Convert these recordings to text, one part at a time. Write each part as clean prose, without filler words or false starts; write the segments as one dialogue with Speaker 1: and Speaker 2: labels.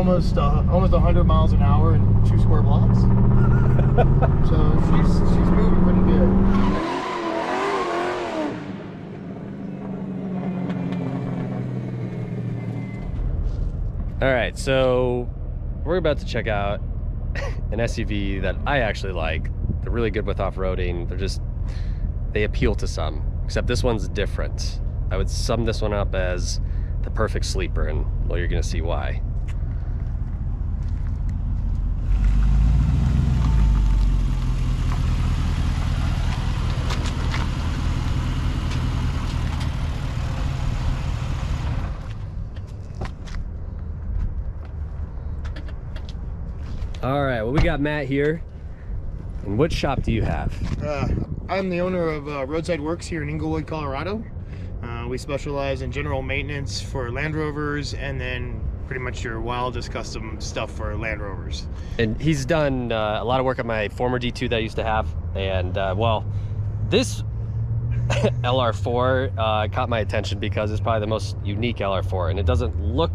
Speaker 1: almost 100 miles an hour in 2 square blocks. So she's moving pretty good.
Speaker 2: All right, so we're about to check out an SUV that I actually like. They're really good with off-roading. They appeal to some, except this one's different. I would sum this one up as the perfect sleeper, and well, you're gonna see why. All right, well, we got Matt here. And what shop do you have?
Speaker 1: I'm the owner of Roadside Works here in Inglewood, Colorado. We specialize in general maintenance for Land Rovers and then pretty much your wildest custom stuff for Land Rovers.
Speaker 2: And he's done a lot of work on my former D2 that I used to have. And well, this LR4 caught my attention because it's probably the most unique LR4. And it doesn't look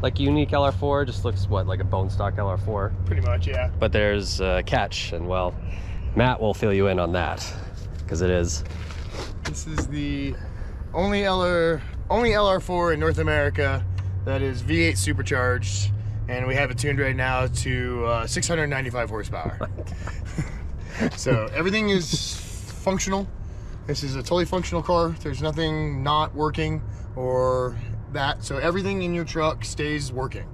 Speaker 2: like a unique LR4, just looks what, like a bone stock LR4?
Speaker 1: Pretty much, yeah.
Speaker 2: But there's a catch, and well, Matt will fill you in on that, because it is.
Speaker 1: This is the only LR4 in North America that is V8 supercharged, and we have it tuned right now to 695 horsepower. So everything is functional. This is a totally functional car. There's nothing not working or that, so everything in your truck stays working,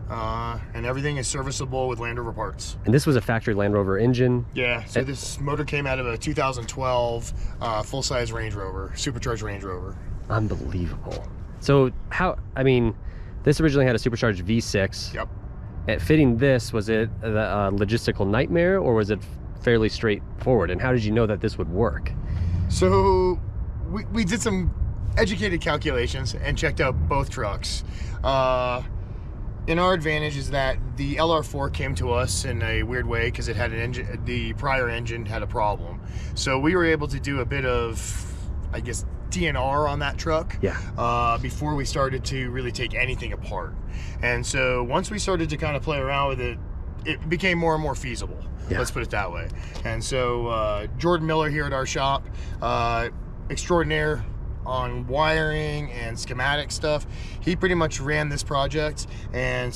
Speaker 1: and everything is serviceable with Land Rover parts.
Speaker 2: And this was a factory Land Rover engine?
Speaker 1: Yeah, so this motor came out of a 2012 full-size Range Rover, supercharged Range Rover.
Speaker 2: Unbelievable. So how, I mean, this originally had a supercharged V6.
Speaker 1: Yep.
Speaker 2: And fitting this, was it a logistical nightmare, or was it fairly straightforward? And how did you know that this would work?
Speaker 1: So we did some educated calculations and checked out both trucks. In our advantage is that the LR4 came to us in a weird way because it had an engine, the prior engine had a problem. So we were able to do a bit of, I guess, DNR on that truck.
Speaker 2: Yeah.
Speaker 1: Before we started to really take anything apart. And so once we started to kind of play around with it, it became more and more feasible. Yeah. Let's put it that way. And so Jordan Miller here at our shop, extraordinaire on wiring and schematic stuff. He pretty much ran this project and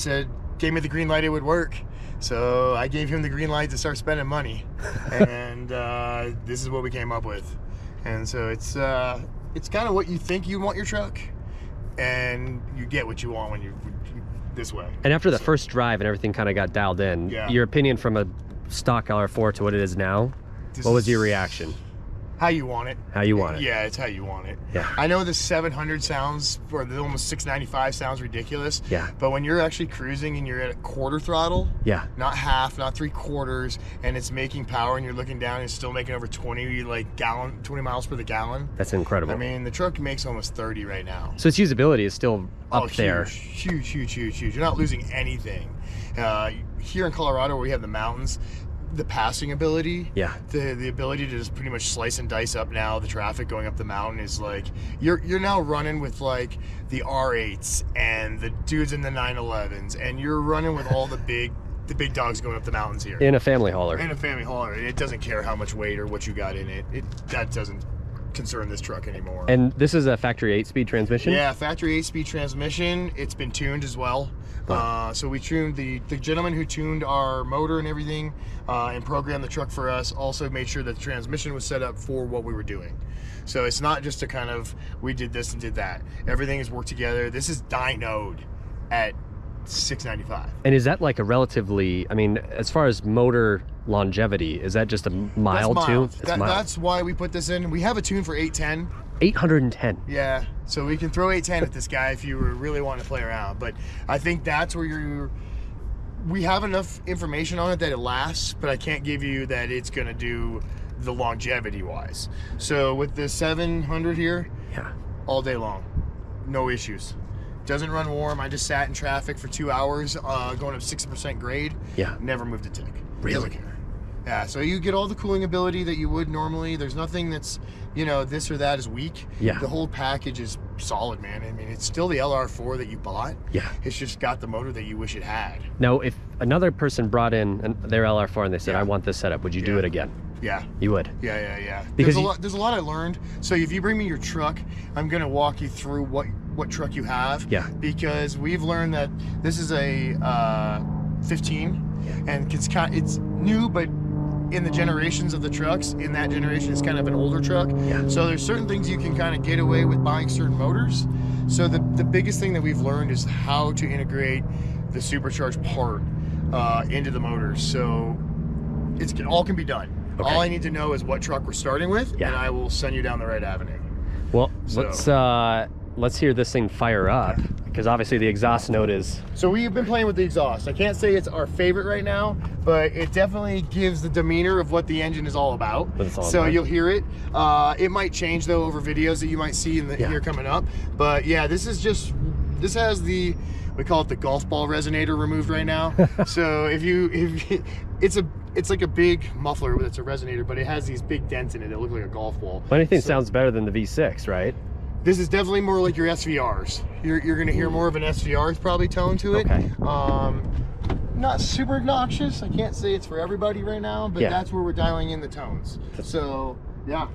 Speaker 1: gave me the green light it would work. So I gave him the green light to start spending money. And this is what we came up with. And so it's kind of what you think you want your truck, and you get what you want when you this way.
Speaker 2: And after the first drive and everything kind of got dialed in,
Speaker 1: yeah.
Speaker 2: Your opinion from a stock LR4 to what it is now, what was your reaction?
Speaker 1: How you want it.
Speaker 2: How you want it.
Speaker 1: Yeah, it's how you want it.
Speaker 2: Yeah.
Speaker 1: I know the 700 sounds, or the almost 695 sounds ridiculous.
Speaker 2: Yeah.
Speaker 1: But when you're actually cruising and you're at a quarter throttle,
Speaker 2: yeah,
Speaker 1: not half, not 3/4, and it's making power, and you're looking down and it's still making over 20 miles per the gallon.
Speaker 2: That's incredible.
Speaker 1: I mean, the truck makes almost 30 right now.
Speaker 2: So its usability is still up there.
Speaker 1: Huge. You're not losing anything. Here in Colorado, where we have the mountains, the passing ability,
Speaker 2: yeah,
Speaker 1: the ability to just pretty much slice and dice up now the traffic going up the mountain is like you're now running with like the R8s and the dudes in the 911s, and you're running with all the big dogs going up the mountains here
Speaker 2: in a family hauler.
Speaker 1: It doesn't care how much weight or what you got in it. That doesn't concern this truck anymore.
Speaker 2: And this is a factory 8-speed transmission?
Speaker 1: Yeah, factory 8-speed transmission. It's been tuned as well. So we tuned the gentleman who tuned our motor and everything and programmed the truck for us also made sure that the transmission was set up for what we were doing. So it's not just a kind of we did this and did that. Everything is worked together. This is dynoed at 695.
Speaker 2: And is that like a relatively, I mean, as far as motor longevity, is that just a mild tune?
Speaker 1: That's why we put this in. We have a tune for 810.
Speaker 2: 810.
Speaker 1: Yeah, so we can throw 810 at this guy if you really want to play around. But I think that's where we have enough information on it that it lasts, but I can't give you that it's going to do the longevity wise. So with the 700 here,
Speaker 2: yeah,
Speaker 1: all day long, no issues. Doesn't run warm. I just sat in traffic for 2 hours going up 60% grade.
Speaker 2: Yeah.
Speaker 1: Never moved a tick.
Speaker 2: Really?
Speaker 1: Doesn't care. Yeah, so you get all the cooling ability that you would normally. There's nothing that's, you know, this or that is weak.
Speaker 2: Yeah.
Speaker 1: The whole package is solid, man. I mean, it's still the LR4 that you bought.
Speaker 2: Yeah.
Speaker 1: It's just got the motor that you wish it had.
Speaker 2: Now, if another person brought in their LR4 and they said, I want this setup, would you do it again?
Speaker 1: Yeah.
Speaker 2: You would?
Speaker 1: Yeah.
Speaker 2: Because
Speaker 1: there's a lot I learned. So if you bring me your truck, I'm going to walk you through what truck you have.
Speaker 2: Yeah.
Speaker 1: Because we've learned that this is a 15, and it's new, but in the generations of the trucks, in that generation, it's kind of an older truck.
Speaker 2: Yeah.
Speaker 1: So there's certain things you can kind of get away with buying certain motors. So the biggest thing that we've learned is how to integrate the supercharged part into the motors. So it all can be done.
Speaker 2: Okay.
Speaker 1: All I need to know is what truck we're starting with, and I will send you down the right avenue.
Speaker 2: Well, let's hear this thing fire up, because obviously the exhaust note is...
Speaker 1: So we've been playing with the exhaust. I can't say it's our favorite right now, but it definitely gives the demeanor of what the engine is all about. So you'll hear it. It might change though over videos that you might see in the here coming up. But yeah, this has the, we call it the golf ball resonator removed right now. So it's like a big muffler that's a resonator, but it has these big dents in it that look like a golf ball.
Speaker 2: But anything sounds better than the V6, right?
Speaker 1: This is definitely more like your SVRs. You're gonna hear more of an SVR probably tone to it.
Speaker 2: Okay.
Speaker 1: Not super obnoxious. I can't say it's for everybody right now, but that's where we're dialing in the tones. So yeah.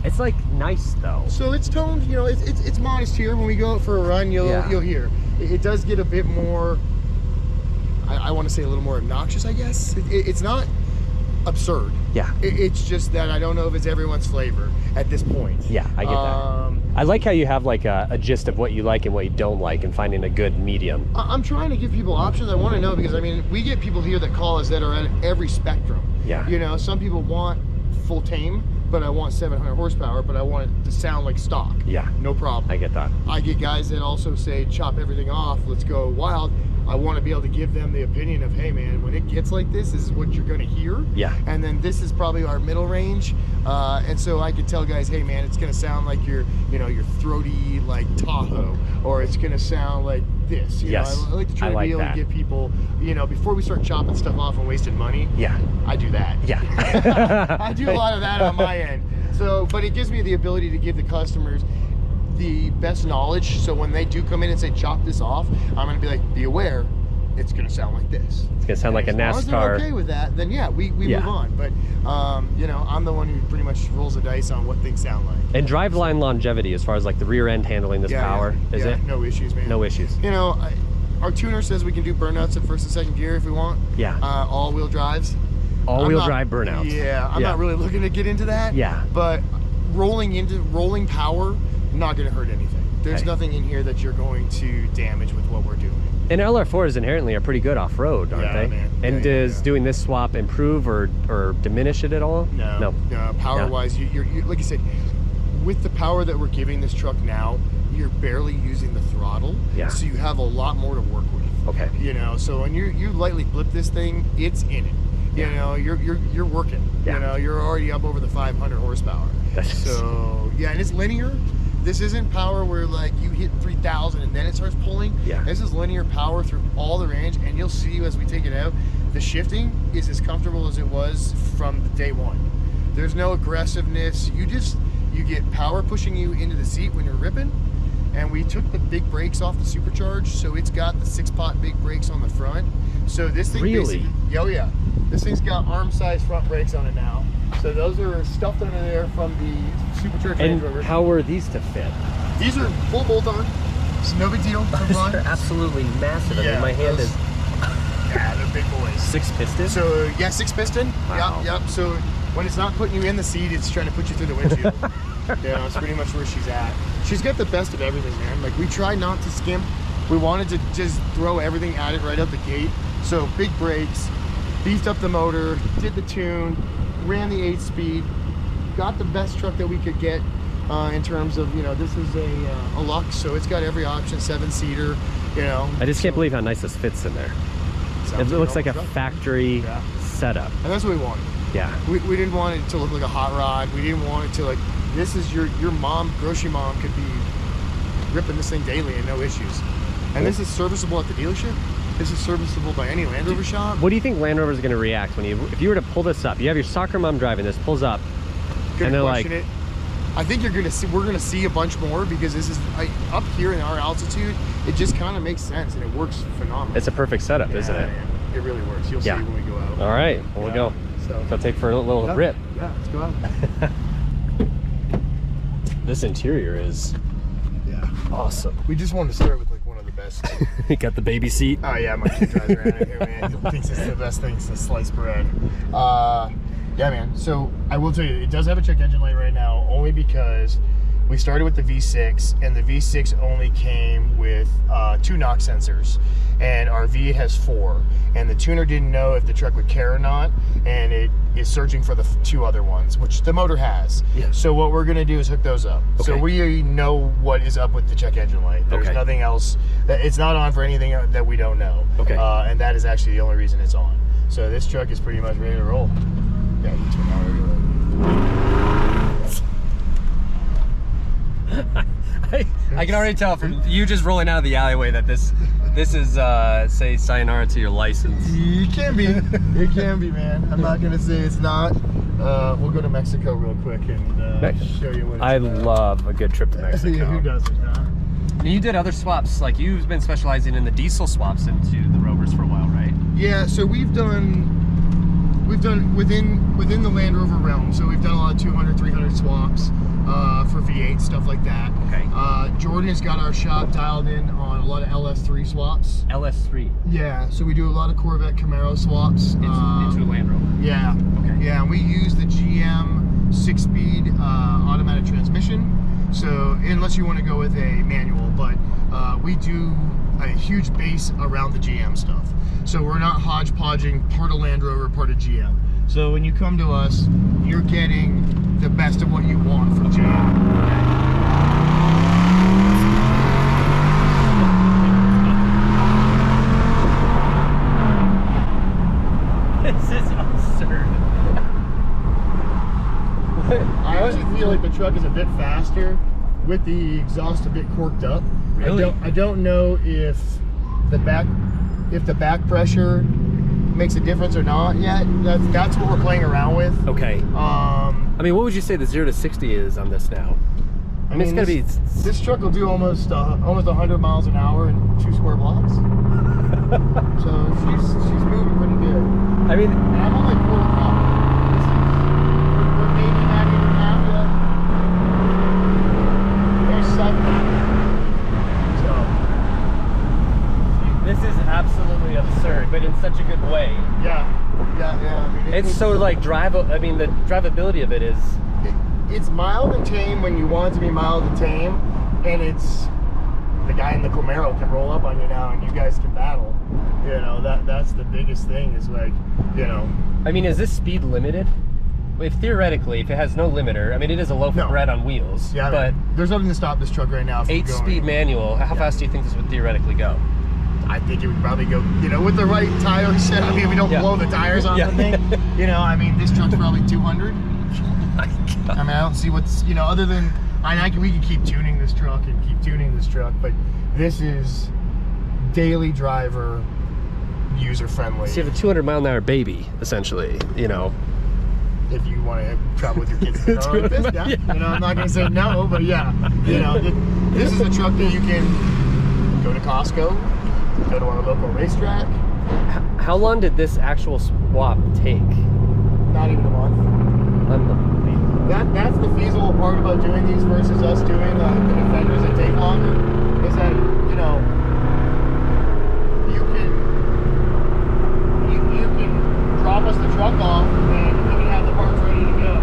Speaker 2: It's like nice though.
Speaker 1: So it's toned, you know, it's modest here. When we go out for a run, you'll hear. It does get a bit more, I want to say a little more obnoxious, I guess. It's not absurd.
Speaker 2: Yeah.
Speaker 1: It's just that I don't know if it's everyone's flavor at this point.
Speaker 2: Yeah, I get that. I like how you have like a gist of what you like and what you don't like and finding a good medium.
Speaker 1: I'm trying to give people options. I want to know, because I mean, we get people here that call us that are at every spectrum.
Speaker 2: Yeah.
Speaker 1: You know, some people want full tame, but I want 700 horsepower, but I want it to sound like stock.
Speaker 2: Yeah.
Speaker 1: No problem.
Speaker 2: I get that.
Speaker 1: I get guys that also say, chop everything off, let's go wild. I want to be able to give them the opinion of, hey man, when it gets like this is what you're going to hear. Yeah. And then this is probably our middle range. And so I could tell guys, hey man, it's going to sound like your throaty like Tahoe, or it's going to sound like this. You know, I like to try to be able to give people, you know, before we start chopping stuff off and wasting money. Yeah. I do that. Yeah. I do a lot of that on my end. So, but it gives me the ability to give the customers the best knowledge, so when they do come in and say chop this off, I'm going to be like, be aware, it's going to sound like this. It's going to sound like a NASCAR. As long as they're okay with that, then yeah, we move on. But you know, I'm the one who pretty much rolls the dice on what things sound like.
Speaker 2: And driveline longevity, as far as like the rear end handling this power, is it?
Speaker 1: No issues, man.
Speaker 2: No issues.
Speaker 1: You know, our tuner says we can do burnouts in first and second gear if we want. Yeah. All-wheel drives.
Speaker 2: All-wheel drive burnouts.
Speaker 1: Yeah, I'm not really looking to get into that. Yeah. But rolling power, not going to hurt anything. There's nothing in here that you're going to damage with what we're doing.
Speaker 2: And LR4s inherently are pretty good off-road, aren't they? Man. And does doing this swap improve or diminish it at all? No. Power-wise, you're like I said, with the power that we're giving this truck now, you're barely using the throttle. Yeah. So you have a lot more to work with. Okay. You know, so when you lightly blip this thing, it's in it. You know, you're working. Yeah. You know, you're already up over the 500 horsepower. So yeah, and it's linear. This isn't power where like you hit 3,000 and then it starts pulling. Yeah. This is linear power through all the range, and you'll see as we take it out, the shifting is as comfortable as it was from the day one. There's no aggressiveness. You get power pushing you into the seat when you're ripping. And we took the big brakes off the supercharged, so it's got the 6-pot big brakes on the front. So this thing yeah. This thing's got arm-sized front brakes on it now. So those are stuffed under there from the supercharged Land Rover. And how were these to fit?
Speaker 1: These are full bolt-on. It's no big deal.
Speaker 2: They're absolutely massive. I mean, my hand is...
Speaker 1: Yeah, they're big boys.
Speaker 2: 6 piston?
Speaker 1: So, yeah, 6 piston. Wow. Yep. So when it's not putting you in the seat, it's trying to put you through the windshield. Yeah, that's pretty much where she's at. She's got the best of everything, man. Like, we try not to skimp. We wanted to just throw everything at it right out the gate. So big brakes, beefed up the motor, did the tune, ran the 8-speed, got the best truck that we could get in terms of, you know, this is a Lux, so it's got every option, 7-seater, you know.
Speaker 2: I just can't believe how nice this fits in there. It looks like a factory setup.
Speaker 1: And that's what we wanted. Yeah. We didn't want it to look like a hot rod. We didn't want it to, like, this is your mom, grocery mom could be ripping this thing daily and no issues. And this is serviceable at the dealership. This is serviceable by any Land Rover shop.
Speaker 2: What do you think Land Rover is going to react when if you were to pull this up? You have your soccer mom driving this, pulls up, and they're like,
Speaker 1: I think we're gonna see a bunch more, because this is up here in our altitude. It just kind of makes sense, and it works phenomenal. It's
Speaker 2: a perfect setup, isn't it?
Speaker 1: Yeah, it really works. You'll see when we go out.
Speaker 2: All right, well, we'll go. So take for a little rip.
Speaker 1: Yeah, let's go out.
Speaker 2: This interior is awesome.
Speaker 1: We just wanted to start with like one of the best.
Speaker 2: You got the baby seat.
Speaker 1: Oh yeah, my kid drives around in here, man. He thinks it's the best thing since sliced bread. Yeah, man. So I will tell you, it does have a check engine light right now, only because we started with the V6, and the V6 only came with 2 knock sensors, and our V8 has 4. And the tuner didn't know if the truck would care or not, and it is searching for the 2 other ones, which the motor has. Yeah. So what we're gonna do is hook those up. Okay. So we know what is up with the check engine light. There's nothing else. It's not on for anything that we don't know. Okay. And that is actually the only reason it's on. So this truck is pretty much ready to roll. Yeah, you turn out
Speaker 2: I can already tell from you just rolling out of the alleyway that this is say sayonara to your license.
Speaker 1: It can be. It can be, man. I'm not gonna say it's not. We'll go to Mexico real quick and show you what it's about.
Speaker 2: love a good trip to Mexico.
Speaker 1: Yeah, who doesn't, huh?
Speaker 2: You did other swaps, like you've been specializing in the diesel swaps into the Rovers for a while, right?
Speaker 1: Yeah, so we've done within the Land Rover realm. So we've done a lot of 200, 300 swaps for V8, stuff like that. Okay. Jordan has got our shop dialed in on a lot of LS3 swaps.
Speaker 2: LS3?
Speaker 1: Yeah, so we do a lot of Corvette Camaro swaps.
Speaker 2: Into Land Rover?
Speaker 1: Yeah. Okay. Yeah, and we use the GM 6-speed automatic transmission. So unless you want to go with a manual, but we do a huge base around the GM stuff. So we're not hodgepodging part of Land Rover, part of GM. So when you come to us, you're getting the best of what you want from GM.
Speaker 2: This is absurd.
Speaker 1: I actually feel like the truck is a bit faster with the exhaust a bit corked up.
Speaker 2: Really?
Speaker 1: I don't know if the back pressure makes a difference or not yet. That's what we're playing around with.
Speaker 2: Okay. I mean, what would you say the 0 to 60 is on this now? I mean, it's gotta be.
Speaker 1: This truck will do almost 100 miles an hour in 2 square blocks. So she's moving pretty good.
Speaker 2: I mean,
Speaker 1: and I'm on like quarter mile. We're maybe not even half yet. There's 7.
Speaker 2: This is absolutely absurd, but in such a good way.
Speaker 1: Yeah. I mean,
Speaker 2: it's so like the drivability of it is.
Speaker 1: It's mild and tame when you want it to be mild and tame, and it's the guy in the Camaro can roll up on you now, and you guys can battle. You know, that's the biggest thing. Is like, you know.
Speaker 2: I mean, is this speed limited? If theoretically, if it has no limiter, I mean, it is a loaf of bread on wheels.
Speaker 1: Yeah, but there's nothing to stop this truck right now.
Speaker 2: 8-speed manual. How fast do you think this would theoretically go?
Speaker 1: I think it would probably go, you know, with the right tire set. I mean, we don't blow the tires on the thing. You know, I mean, this truck's probably 200. I mean, I don't see what's, you know, other than, we can keep tuning this truck, but this is daily driver, user friendly.
Speaker 2: So you have a 200 mile an hour baby, essentially, you know.
Speaker 1: If you want to travel with your kids in the car like this, you know, I'm not going to say no, but yeah, you know, this is a truck that you can go to Costco, go to our local racetrack.
Speaker 2: How long did this actual swap take?
Speaker 1: Not even a month.
Speaker 2: Unbelievable.
Speaker 1: That's the feasible part about doing these versus us doing the Defenders that take longer, is that, you know, you can drop us the truck off and we can have the parts ready to go.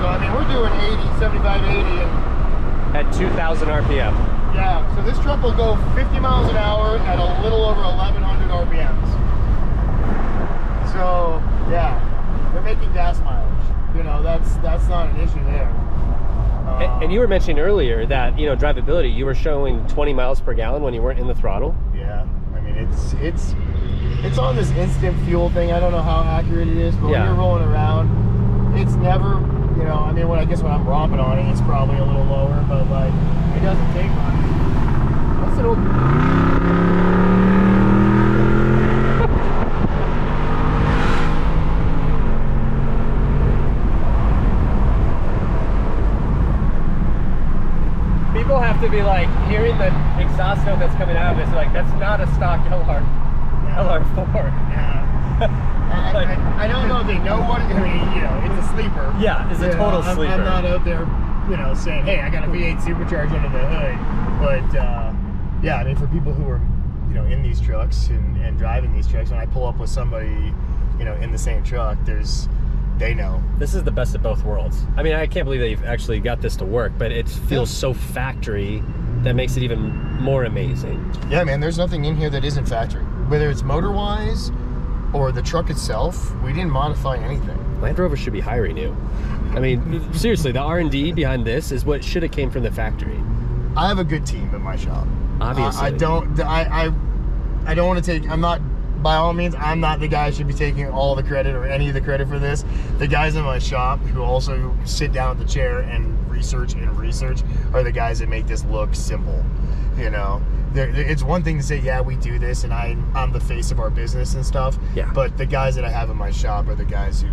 Speaker 1: So I mean, we're doing 80, 75, 80
Speaker 2: at 2,000 RPM.
Speaker 1: Yeah, so this truck will go 50 miles an hour at a little over 1,100 RPMs. So yeah, they're making gas mileage. You know, that's not an issue there.
Speaker 2: And you were mentioning earlier that, you know, drivability, you were showing 20 miles per gallon when you weren't in the throttle.
Speaker 1: Yeah, I mean, it's on this instant fuel thing. I don't know how accurate it is, but when you're rolling around, it's never You know, I mean, I guess when I'm romping on it, it's probably a little lower, but like, it doesn't take much. What's it old?
Speaker 2: People have to be like, hearing the exhaust note that's coming out of this, like, that's not a stock LR4.
Speaker 1: Yeah. I don't know if they know what it is. I mean, you know, it's a sleeper.
Speaker 2: Yeah, it's a total sleeper.
Speaker 1: I'm not out there, you know, saying, hey, I got a V8 supercharged under the hood. But, yeah, I mean, for people who are, you know, in these trucks and driving these trucks, when I pull up with somebody, you know, in the same truck, they know.
Speaker 2: This is the best of both worlds. I mean, I can't believe that you've actually got this to work, but it feels so factory that makes it even more amazing.
Speaker 1: Yeah, man, there's nothing in here that isn't factory. Whether it's motor-wise or the truck itself, we didn't modify anything.
Speaker 2: Land Rover should be hiring you. I mean, seriously, the R&D behind this is what should have came from the factory.
Speaker 1: I have a good team at my shop.
Speaker 2: Obviously.
Speaker 1: I don't want to take, by all means, I'm not the guy who should be taking all the credit or any of the credit for this. The guys in my shop who also sit down at the chair and research are the guys that make this look simple. You know, it's one thing to say, yeah, we do this and I'm the face of our business and stuff. Yeah. But the guys that I have in my shop are the guys who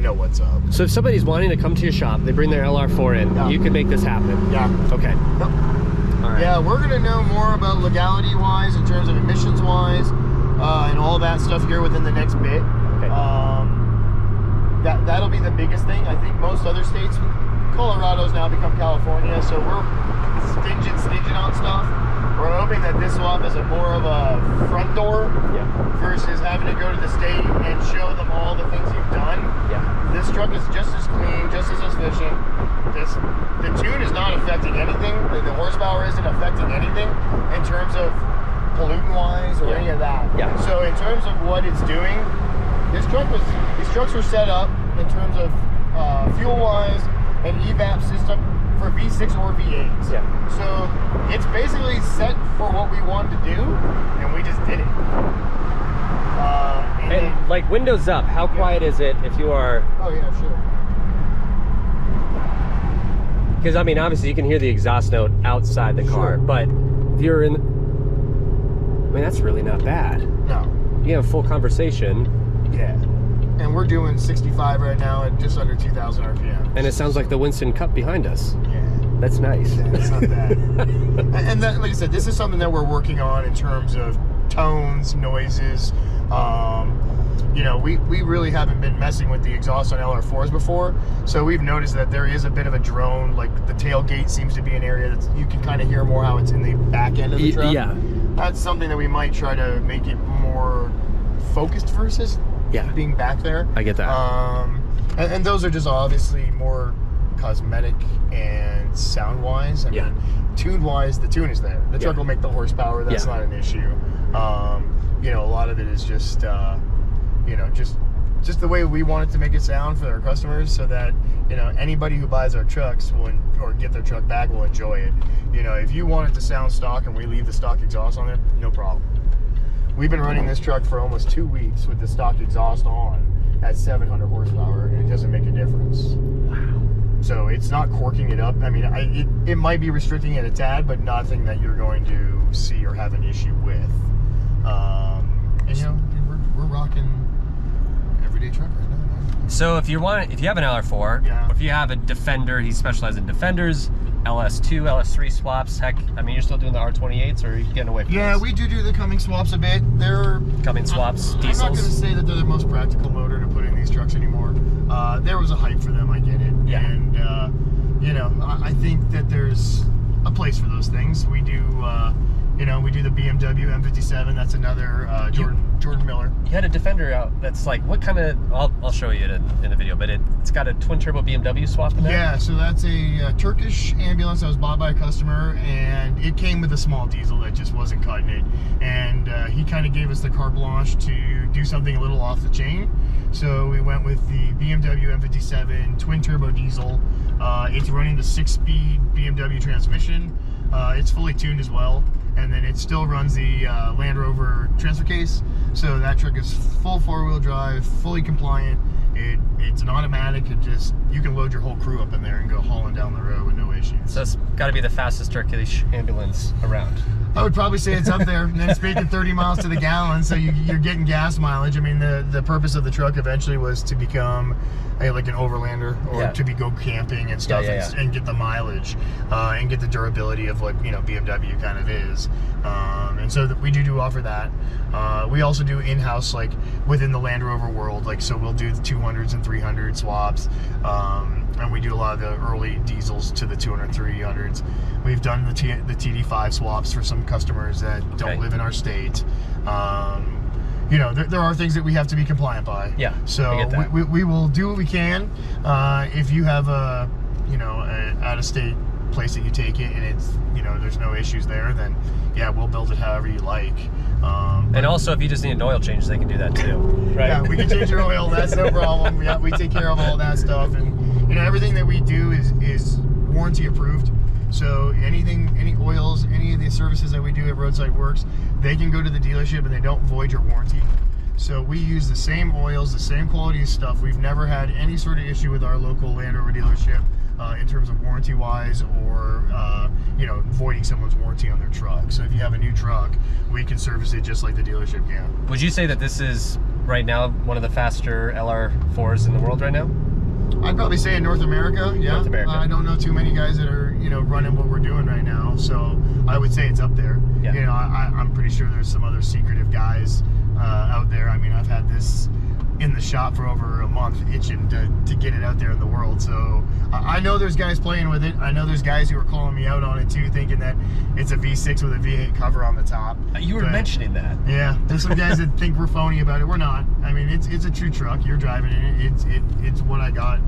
Speaker 1: know what's up.
Speaker 2: So if somebody's wanting to come to your shop, they bring their LR4 in, you can make this happen.
Speaker 1: Yeah.
Speaker 2: Okay.
Speaker 1: Yep.
Speaker 2: All right.
Speaker 1: Yeah, we're gonna know more about legality-wise, in terms of emissions-wise, and all that stuff here within the next bit.
Speaker 2: Okay.
Speaker 1: That'll be the biggest thing. I think most other states, Colorado's now become California, so we're stinging on stuff. We're hoping that this swap is more of a front door versus having to go to the state and show them all the things you've done.
Speaker 2: Yeah.
Speaker 1: This truck is just as clean, just as efficient. The tune is not affecting anything. The horsepower isn't affecting anything in terms of pollutant-wise or any of that. Yeah. So in terms of what it's doing, these trucks were set up in terms of fuel-wise and evap system for V6 or V8s. Yeah. So it's basically set for what we wanted to do, and we just did it.
Speaker 2: And like windows up, how quiet is it if you are?
Speaker 1: Oh yeah, sure.
Speaker 2: Because I mean, obviously you can hear the exhaust note outside the car, but if you're in, I mean, that's really not bad.
Speaker 1: No.
Speaker 2: You have a full conversation.
Speaker 1: Yeah. And we're doing 65 right now at just under 2,000 RPM.
Speaker 2: And it sounds like the Winston Cup behind us.
Speaker 1: Yeah.
Speaker 2: That's nice.
Speaker 1: Yeah, it's not bad. And that, like I said, this is something that we're working on in terms of tones, noises. You know, we really haven't been messing with the exhaust on LR4s before, so we've noticed that there is a bit of a drone. Like the tailgate seems to be an area that you can kind of hear more how it's in the back end of the truck.
Speaker 2: Yeah.
Speaker 1: That's something that we might try to make it more focused versus being back there.
Speaker 2: I get that.
Speaker 1: And those are just obviously more cosmetic and sound wise. I mean, tune wise, the tune is there. The truck will make the horsepower. That's not an issue. You know, a lot of it is just you know, just the way we want it to make it sound for our customers, so that, you know, anybody who buys our trucks or get their truck back will enjoy it. You know, if you want it to sound stock and we leave the stock exhaust on it, no problem. We've been running this truck for almost 2 weeks with the stock exhaust on at 700 horsepower, and it doesn't make a difference. Wow. So it's not corking it up. I mean, it might be restricting it a tad, but nothing that you're going to see or have an issue with. And you know, we're rocking everyday truck right now.
Speaker 2: So if you have an LR4, or if you have a Defender, he specializes in Defenders, LS2, LS3 swaps. Heck, I mean, you're still doing the R28s, or are you getting away from this?
Speaker 1: We do the Cummins swaps a bit. They're
Speaker 2: Cummins swaps, diesels.
Speaker 1: I'm not going to say that they're the most practical motor to put in these trucks anymore. There was a hype for them, I get it. Yeah. And, you know, I think that there's a place for those things. We do, you know, we do the BMW M57. That's another Jordan Miller.
Speaker 2: You had a Defender out that's like, what kind of, I'll show you it in the video, but it's got a twin turbo BMW swap in there?
Speaker 1: Yeah, so that's a Turkish ambulance that was bought by a customer, and it came with a small diesel that just wasn't cutting it. And he kind of gave us the carte blanche to do something a little off the chain. So we went with the BMW M57 twin turbo diesel. It's running the 6-speed BMW transmission. It's fully tuned as well. And then it still runs the Land Rover transfer case. So that truck is full 4-wheel drive, fully compliant. It's an automatic. You can load your whole crew up in there and go hauling down the road with no issues.
Speaker 2: So it's got to be the fastest Turkish ambulance around.
Speaker 1: I would probably say it's up there. And then it's making 30 miles to the gallon, so you're getting gas mileage. I mean, the purpose of the truck eventually was to become like an overlander, or to go camping and stuff, and get the mileage and get the durability of what BMW kind of is. And so we do offer that. We also do in-house, like within the Land Rover world, like so we'll do the 200s and 300 swaps, and we do a lot of the early diesels to the 200 300s. We've done the TD5 swaps for some customers that don't live in our state. There are things that we have to be compliant by.
Speaker 2: Yeah.
Speaker 1: So we will do what we can. If you have a out-of-state place that you take it and it's there's no issues there, then yeah, we'll build it however you like.
Speaker 2: And also, if you just need an oil change, they can do that too, right?
Speaker 1: Yeah, we can change your oil. That's no problem. Yeah, we take care of all that stuff, and everything that we do is warranty approved. So any oils, any of the services that we do at Roadside Works, they can go to the dealership and they don't void your warranty. So we use the same oils, the same quality of stuff. We've never had any sort of issue with our local Land Rover dealership in terms of warranty-wise, or voiding someone's warranty on their truck. So if you have a new truck, we can service it just like the dealership can.
Speaker 2: Would you say that this is right now one of the faster LR4s in the world right now?
Speaker 1: I'd probably say in North America, yeah.
Speaker 2: North America.
Speaker 1: I don't know too many guys that are, running what we're doing right now, so I would say it's up there.
Speaker 2: Yeah.
Speaker 1: I'm pretty sure there's some other secretive guys out there. I mean, I've had this in the shop for over a month, itching to get it out there in the world. So I know there's guys playing with it. I know there's guys who are calling me out on it too, thinking that it's a V6 with a V8 cover on the top.
Speaker 2: You were mentioning that.
Speaker 1: Yeah, there's some guys that think we're phony about it. We're not. I mean, it's a true truck. You're driving it. It's what I got.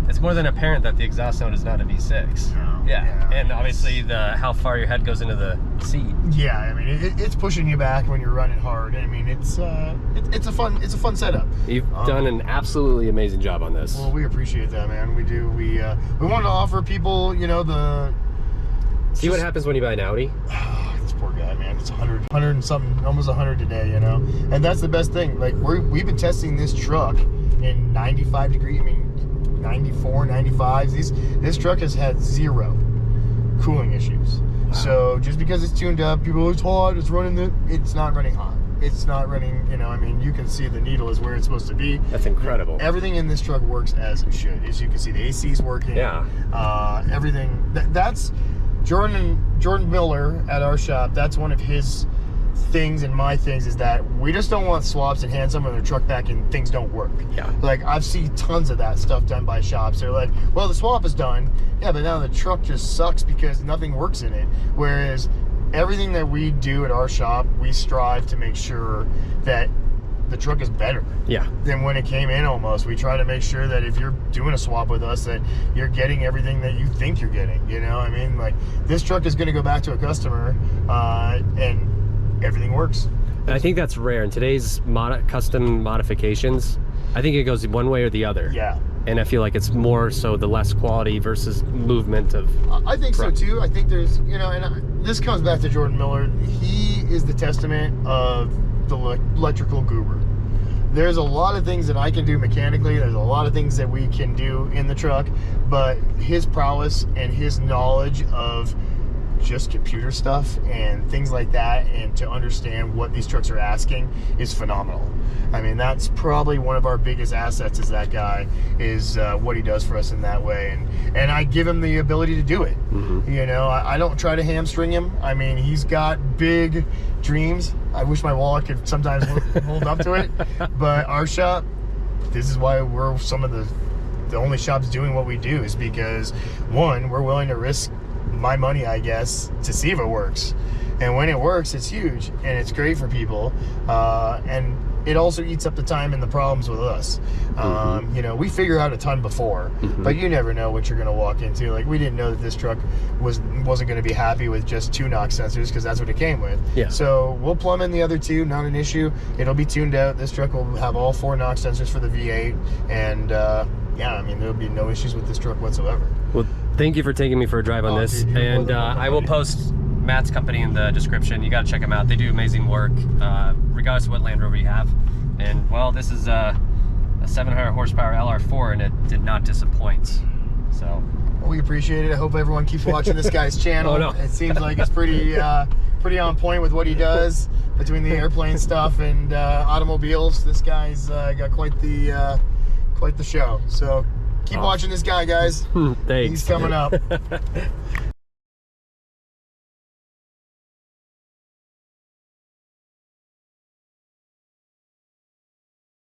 Speaker 2: It's more than apparent that the exhaust note is not a V6.
Speaker 1: No,
Speaker 2: yeah, and obviously how far your head goes into the seat.
Speaker 1: Yeah, I mean it's pushing you back when you're running hard. I mean it's a fun setup.
Speaker 2: You've done an absolutely amazing job on this.
Speaker 1: Well, we appreciate that, man. We do. We wanted to offer people,
Speaker 2: See what happens when you buy an Audi?
Speaker 1: This poor guy, man. It's 100 and something, almost 100 today, And that's the best thing. Like we've been testing this truck in 95 degree. I mean, 94, 95s. This truck has had 0 cooling issues. Wow. So just because it's tuned up, people, it's hot, it's not running hot. It's not running, I mean, you can see the needle is where it's supposed to be.
Speaker 2: That's incredible.
Speaker 1: Everything in this truck works as it should. As you can see, the AC's working.
Speaker 2: Yeah.
Speaker 1: Everything. That's Jordan Miller at our shop. That's one of his things and my things, is that we just don't want swaps and hand someone their truck back and things don't work.
Speaker 2: Yeah.
Speaker 1: Like I've seen tons of that stuff done by shops. They're like, well, the swap is done. Yeah, but now the truck just sucks because nothing works in it. Whereas everything that we do at our shop, we strive to make sure that the truck is better than when it came in almost. We try to make sure that if you're doing a swap with us, that you're getting everything that you think you're getting. I mean, like this truck is going to go back to a customer and everything works.
Speaker 2: And I think that's rare in today's custom modifications. I think it goes one way or the other.
Speaker 1: Yeah.
Speaker 2: And I feel like it's more so the less quality versus movement of.
Speaker 1: I think so too. I think there's, and this comes back to Jordan Miller. He is the testament of the electrical guru. There's a lot of things that I can do mechanically. There's a lot of things that we can do in the truck, but his prowess and his knowledge of just computer stuff and things like that, and to understand what these trucks are asking, is phenomenal. I mean, that's probably one of our biggest assets, is that guy, is what he does for us in that way, and I give him the ability to do it. I don't try to hamstring him. I mean, he's got big dreams. I wish my wallet could sometimes hold up to it, but our shop, this is why we're some of the only shops doing what we do, is because one, we're willing to risk my money, I guess, to see if it works. And when it works, it's huge and it's great for people, and it also eats up the time and the problems with us. We figure out a ton before, but you never know what you're going to walk into. Like, we didn't know that this truck wasn't going to be happy with just 2 NOx sensors, because that's what it came with. So we'll plumb in the other 2, not an issue. It'll be tuned out. This truck will have all 4 NOx sensors for the V8, and yeah, I mean, there'll be no issues with this truck whatsoever.
Speaker 2: Well, thank you for taking me for a drive on this. Dude, and I will post Matt's company in the description. You got to check them out. They do amazing work, regardless of what Land Rover you have. And well, this is a 700 horsepower LR4, and it did not disappoint. So
Speaker 1: well, we appreciate it. I hope everyone keeps watching this guy's channel.
Speaker 2: Oh, no.
Speaker 1: It seems like it's pretty on point with what he does between the airplane stuff and automobiles. This guy's got quite the show. So keep watching this guy, guys.
Speaker 2: Thanks.
Speaker 1: He's coming up.